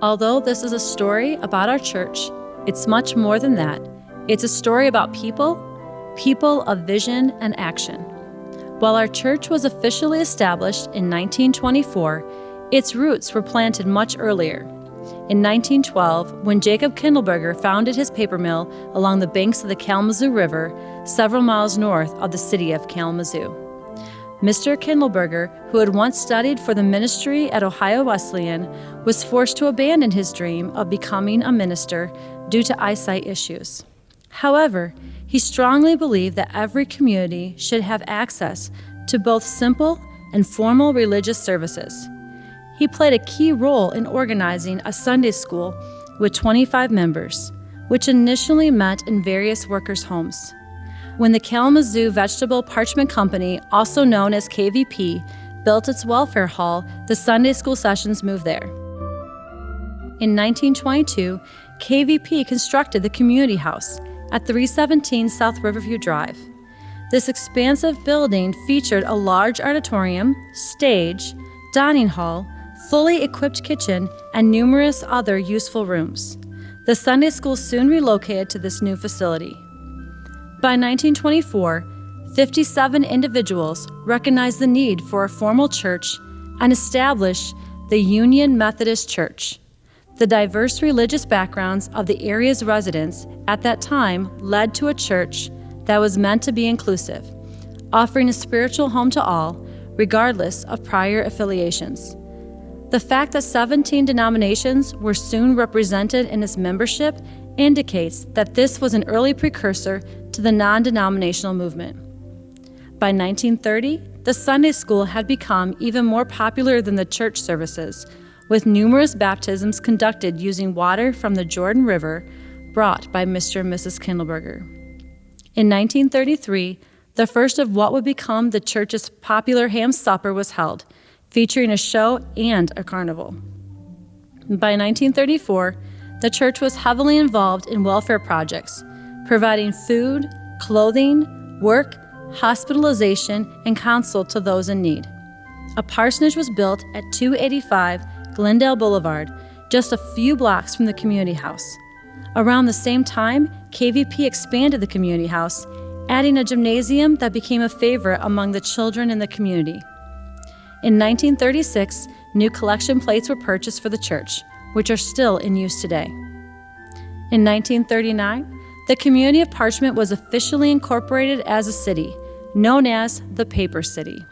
Although this is a story about our church, it's much more than that. It's a story about people of vision and action. While our church was officially established in 1924, its roots were planted much earlier. In 1912, when Jacob Kindleberger founded his paper mill along the banks of the Kalamazoo River, several miles north of the city of Kalamazoo. Mr. Kindleberger, who had once studied for the ministry at Ohio Wesleyan, was forced to abandon his dream of becoming a minister due to eyesight issues. However, he strongly believed that every community should have access to both simple and formal religious services. He played a key role in organizing a Sunday school with 25 members, which initially met in various workers' homes. When the Kalamazoo Vegetable Parchment Company, also known as KVP, built its welfare hall, the Sunday school sessions moved there. In 1922, KVP constructed the community house at 317 South Riverview Drive. This expansive building featured a large auditorium, stage, dining hall, fully equipped kitchen, and numerous other useful rooms. The Sunday school soon relocated to this new facility. By 1924, 57 individuals recognized the need for a formal church and established the Union Methodist Church. The diverse religious backgrounds of the area's residents at that time led to a church that was meant to be inclusive, offering a spiritual home to all, regardless of prior affiliations. The fact that 17 denominations were soon represented in its membership indicates that this was an early precursor to the non-denominational movement. By 1930, the Sunday school had become even more popular than the church services, with numerous baptisms conducted using water from the Jordan River brought by Mr. and Mrs. Kindleberger. In 1933, the first of what would become the church's popular ham supper was held, featuring a show and a carnival. By 1934, the church was heavily involved in welfare projects, providing food, clothing, work, hospitalization, and counsel to those in need. A parsonage was built at 285 Glendale Boulevard, just a few blocks from the community house. Around the same time, KVP expanded the community house, adding a gymnasium that became a favorite among the children in the community. In 1936, new collection plates were purchased for the church, which are still in use today. In 1939, the community of Parchment was officially incorporated as a city, known as the Paper City.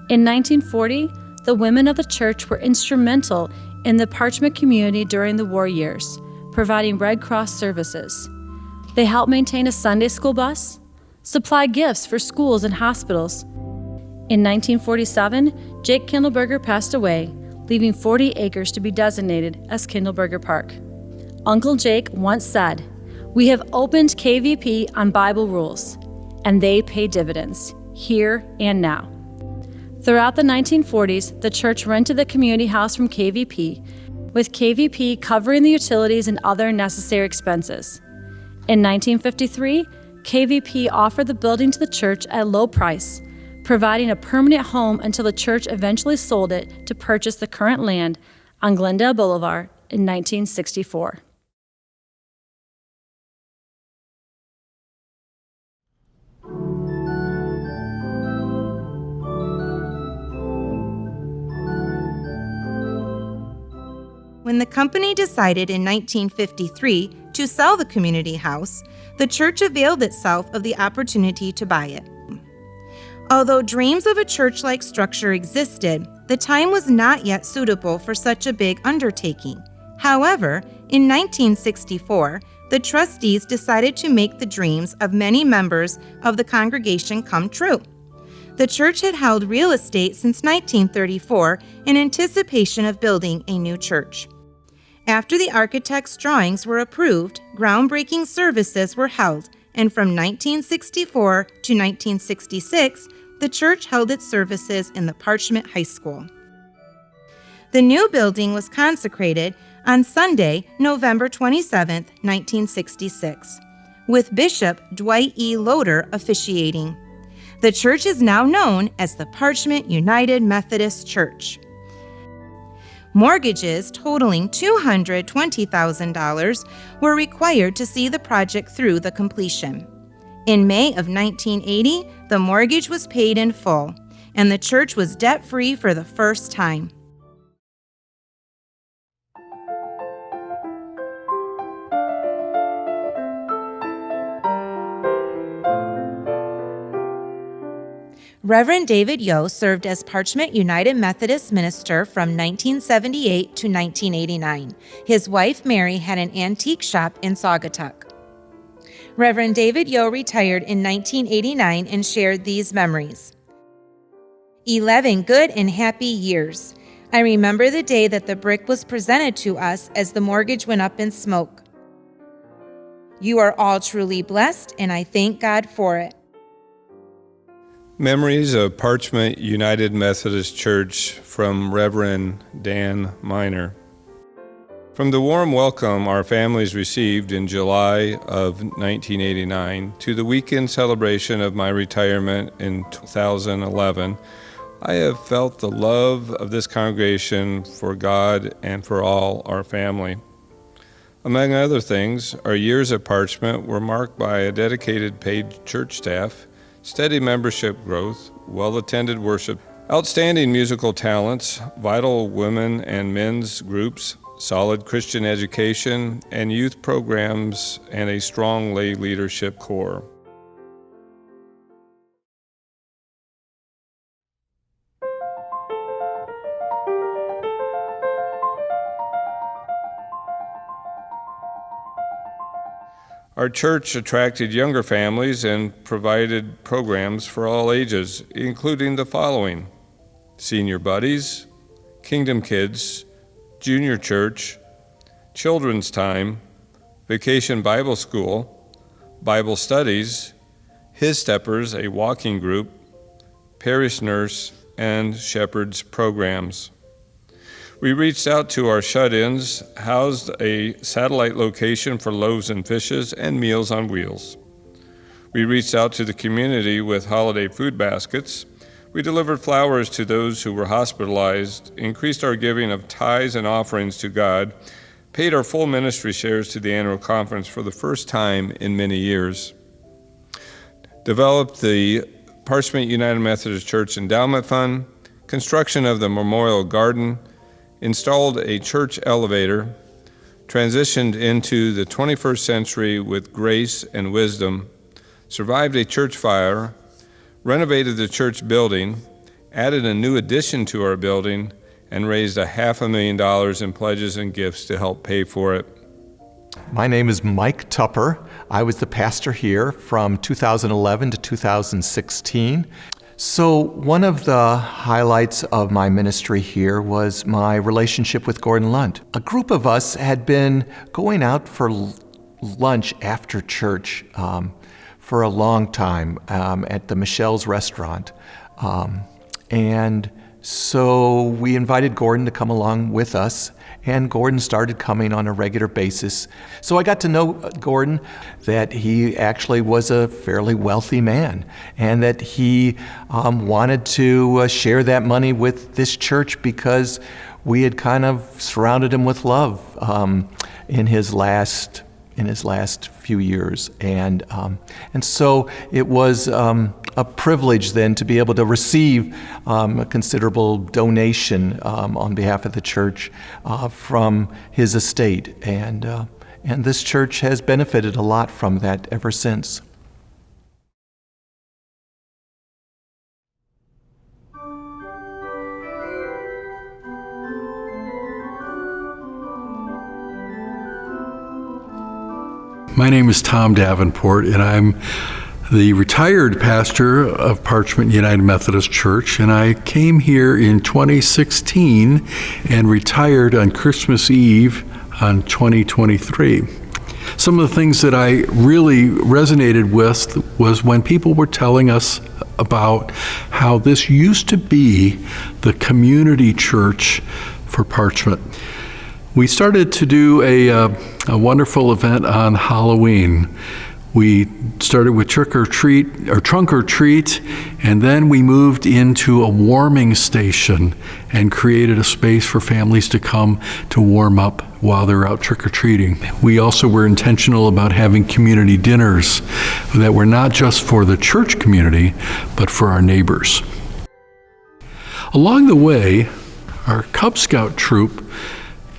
In 1940, the women of the church were instrumental in the Parchment community during the war years, providing Red Cross services. They helped maintain a Sunday school bus, supply gifts for schools and hospitals. In 1947, Jake Kindleberger passed away, leaving 40 acres to be designated as Kindleberger Park. Uncle Jake once said, "We have opened KVP on Bible rules, and they pay dividends, here and now." Throughout the 1940s, the church rented the community house from KVP, with KVP covering the utilities and other necessary expenses. In 1953, KVP offered the building to the church at a low price, providing a permanent home until the church eventually sold it to purchase the current land on Glendale Boulevard in 1964. When the company decided in 1953 to sell the community house, the church availed itself of the opportunity to buy it. Although dreams of a church-like structure existed, the time was not yet suitable for such a big undertaking. However, in 1964, the trustees decided to make the dreams of many members of the congregation come true. The church had held real estate since 1934 in anticipation of building a new church. After the architect's drawings were approved, groundbreaking services were held, and from 1964 to 1966, the church held its services in the Parchment High School. The new building was consecrated on Sunday, November 27, 1966, with Bishop Dwight E. Loader officiating. The church is now known as the Parchment United Methodist Church. Mortgages totaling $220,000 were required to see the project through the completion. In May of 1980, the mortgage was paid in full, and the church was debt-free for the first time. Reverend David Yo served as Parchment United Methodist minister from 1978 to 1989. His wife, Mary, had an antique shop in Saugatuck. Reverend David Yo retired in 1989 and shared these memories. 11 good and happy years. I remember the day that the brick was presented to us as the mortgage went up in smoke. You are all truly blessed, and I thank God for it. Memories of Parchment United Methodist Church from Reverend Dan Miner. From the warm welcome our families received in July of 1989 to the weekend celebration of my retirement in 2011, I have felt the love of this congregation for God and for all our family. Among other things, our years at Parchment were marked by a dedicated paid church staff, steady membership growth, well-attended worship, outstanding musical talents, vital women and men's groups, solid Christian education, and youth programs, and a strong lay leadership core. Our church attracted younger families and provided programs for all ages, including the following: Senior Buddies, Kingdom Kids, Junior Church, Children's Time, Vacation Bible School, Bible Studies, His Steppers, a walking group, Parish Nurse, and Shepherds programs. We reached out to our shut-ins, housed a satellite location for loaves and fishes, and Meals on Wheels. We reached out to the community with holiday food baskets. We delivered flowers to those who were hospitalized, increased our giving of tithes and offerings to God, paid our full ministry shares to the annual conference for the first time in many years, developed the Parchment United Methodist Church Endowment Fund, construction of the Memorial Garden, installed a church elevator, transitioned into the 21st century with grace and wisdom, survived a church fire, renovated the church building, added a new addition to our building, and raised $500,000 in pledges and gifts to help pay for it. My name is Mike Tupper. I was the pastor here from 2011 to 2016. So one of the highlights of my ministry here was my relationship with Gordon Lunt. A group of us had been going out for lunch after church for a long time at the Michelle's restaurant. And so we invited Gordon to come along with us, and Gordon started coming on a regular basis. So I got to know Gordon, that he actually was a fairly wealthy man, and that he wanted to share that money with this church because we had kind of surrounded him with love in his last few years. And so it was a privilege then to be able to receive a considerable donation on behalf of the church from his estate. And this church has benefited a lot from that ever since. My name is Tom Davenport, and I'm the retired pastor of Parchment United Methodist Church, and I came here in 2016 and retired on Christmas Eve on 2023. Some of the things that I really resonated with was when people were telling us about how this used to be the community church for Parchment. We started to do a wonderful event on Halloween We started with trunk or treat, and then we moved into a warming station and created a space for families to come to warm up while they're out trick-or-treating. We also were intentional about having community dinners that were not just for the church community, but for our neighbors. Along the way, our Cub Scout troop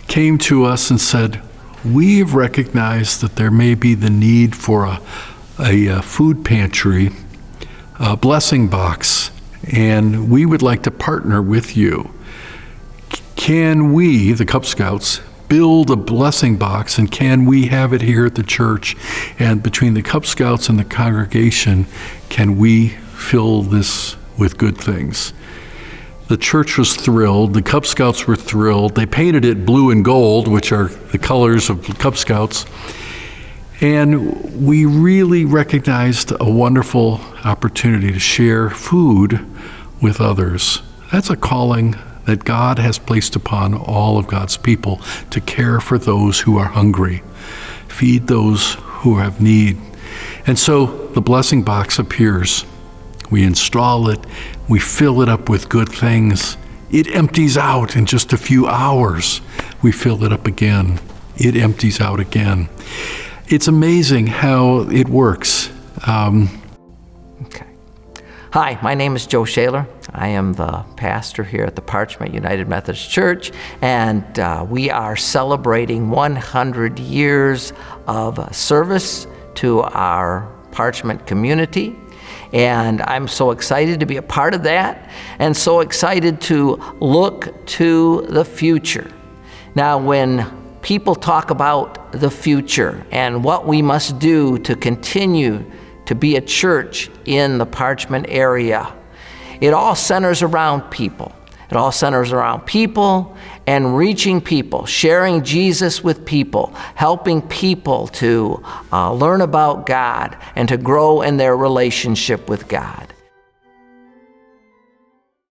came to us and said, we have recognized that there may be the need for a food pantry, a blessing box, and we would like to partner with you. Can we, the Cub Scouts, build a blessing box, and can we have it here at the church? And between the Cub Scouts and the congregation, can we fill this with good things? The church was thrilled. The Cub Scouts were thrilled. They painted it blue and gold, which are the colors of Cub Scouts. And we really recognized a wonderful opportunity to share food with others. That's a calling that God has placed upon all of God's people, to care for those who are hungry, feed those who have need. And so the blessing box appears. We install it, we fill it up with good things. It empties out in just a few hours. We fill it up again. It empties out again. It's amazing how it works. Okay. Hi, my name is Joe Shaler. I am the pastor here at the Parchment United Methodist Church, and we are celebrating 100 years of service to our Parchment community. And I'm so excited to be a part of that, and so excited to look to the future. Now, when people talk about the future and what we must do to continue to be a church in the Parchment area, it all centers around people. It all centers around people and reaching people, sharing Jesus with people, helping people to learn about God and to grow in their relationship with God.